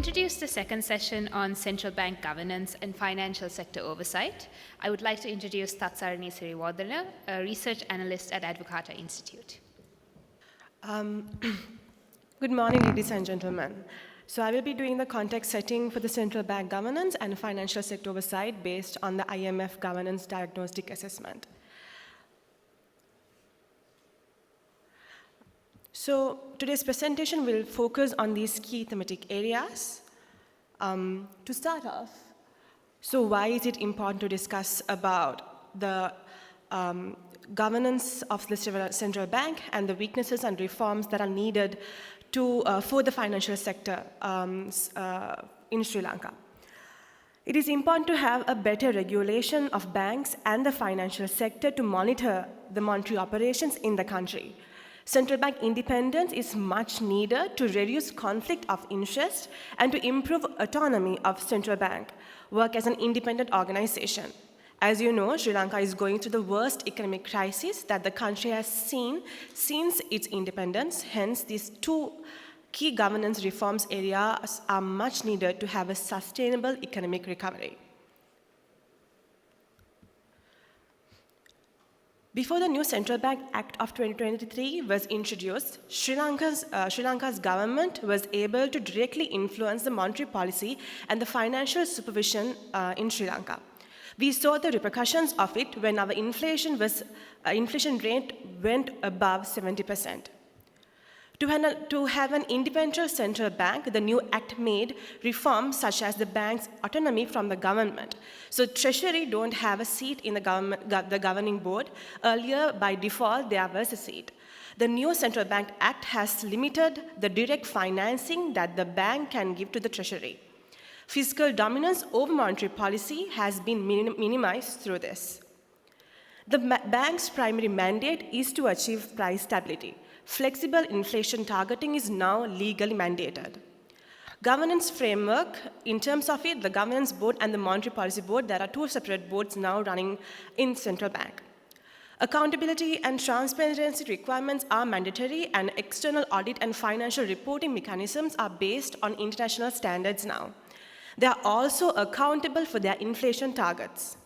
introduce the second session on central bank governance and financial sector oversight, I would like to introduce Thathsarani Siriwardana, a research analyst at Advocata Institute. Good morning, ladies and gentlemen. So I will be doing the context setting for the central bank governance and financial sector oversight based on the IMF governance diagnostic assessment. So today's presentation will focus on these key thematic areas. To start off, so why is it important to discuss about the governance of the central bank and the weaknesses and reforms that are needed for the financial sector in Sri Lanka? It is important to have a better regulation of banks and the financial sector to monitor the monetary operations in the country. Central bank independence is much needed to reduce conflict of interest and to improve autonomy of central bank, work as an independent organization. As you know, Sri Lanka is going through the worst economic crisis that the country has seen since its independence. Hence, these two key governance reforms areas are much needed to have a sustainable economic recovery. Before the new Central Bank Act of 2023 was introduced, Sri Lanka's government was able to directly influence the monetary policy and the financial supervision in Sri Lanka. We saw the repercussions of it when our inflation rate went above 70%. To have an independent central bank, the new act made reforms such as the bank's autonomy from the government. So Treasury don't have a seat in the governing board. Earlier, by default, there was a seat. The new Central Bank Act has limited the direct financing that the bank can give to the Treasury. Fiscal dominance over monetary policy has been minimized through this. The bank's primary mandate is to achieve price stability. Flexible inflation targeting is now legally mandated. Governance framework, in terms of it, the governance board and the monetary policy board, there are two separate boards now running in central bank. Accountability and transparency requirements are mandatory, and external audit and financial reporting mechanisms are based on international standards now. They are also accountable for their inflation targets.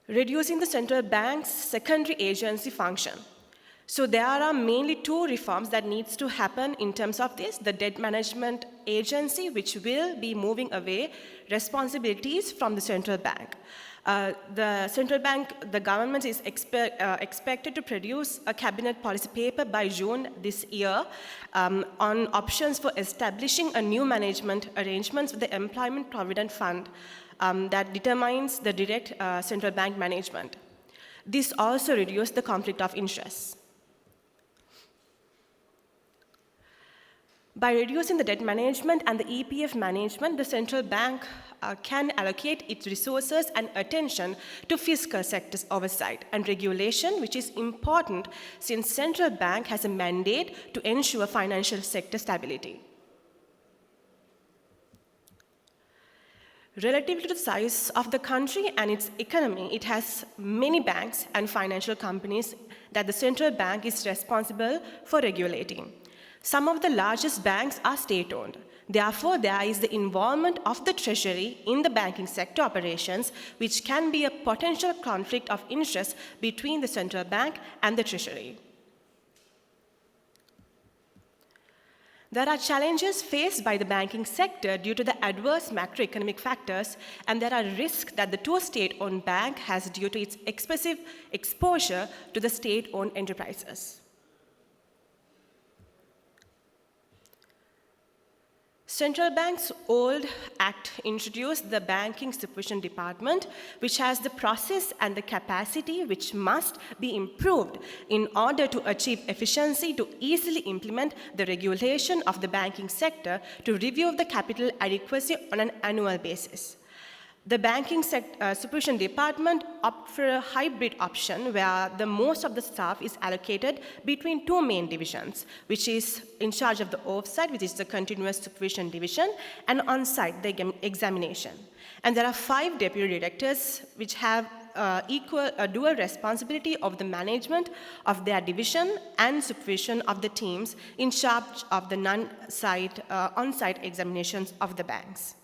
Reducing the central bank's secondary agency function. So there are mainly two reforms that needs to happen in terms of this. The debt management agency, which will be moving away responsibilities from the central bank. The central bank, the government is expected to produce a cabinet policy paper by June this year on options for establishing a new management arrangements with the Employment Provident Fund that determines the direct central bank management. This also reduces the conflict of interest. By reducing the debt management and the EPF management, the central bank can allocate its resources and attention to fiscal sector's oversight and regulation, which is important since central bank has a mandate to ensure financial sector stability. Relative to the size of the country and its economy, it has many banks and financial companies that the central bank is responsible for regulating. Some of the largest banks are state-owned. Therefore, there is the involvement of the Treasury in the banking sector operations, which can be a potential conflict of interest between the central bank and the Treasury. There are challenges faced by the banking sector due to the adverse macroeconomic factors, and there are risks that the two state-owned bank has due to its excessive exposure to the state-owned enterprises. Central Bank's old act introduced the Banking Supervision Department, which has the process and the capacity which must be improved in order to achieve efficiency to easily implement the regulation of the banking sector to review the capital adequacy on an annual basis. The Banking Supervision Department opted for a hybrid option where the most of the staff is allocated between two main divisions, which is in charge of the Oversight, which is the Continuous Supervision Division, and On-site, the examination. And there are 5 deputy directors which have dual responsibility of the management of their division and supervision of the teams in charge of the on-site examinations of the banks.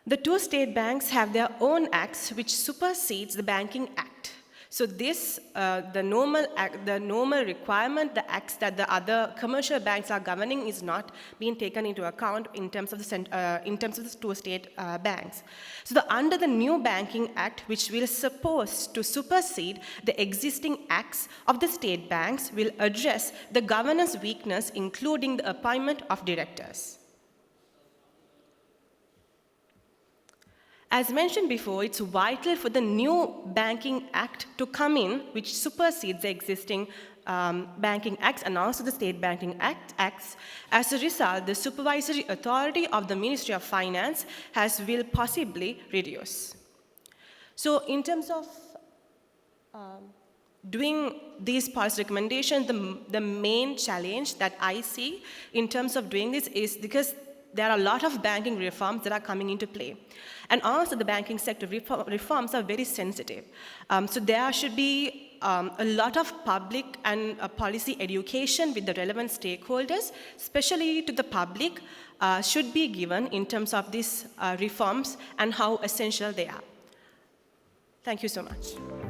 The two state banks have their own acts which supersedes the Banking Act. So this, the normal requirement, the acts that the other commercial banks are governing is not being taken into account in terms of the two state banks. So under the new Banking Act, which will supposed to supersede the existing acts of the state banks, will address the governance weakness, including the appointment of directors. As mentioned before, it's vital for the new Banking Act to come in, which supersedes the existing banking acts and also the state banking acts. As a result, the supervisory authority of the Ministry of Finance will possibly reduce. So in terms of doing these policy recommendations, the main challenge that I see in terms of doing this is because there are a lot of banking reforms that are coming into play. And also the banking sector reforms are very sensitive. So there should be a lot of public and policy education with the relevant stakeholders, especially to the public, should be given in terms of these reforms and how essential they are. Thank you so much.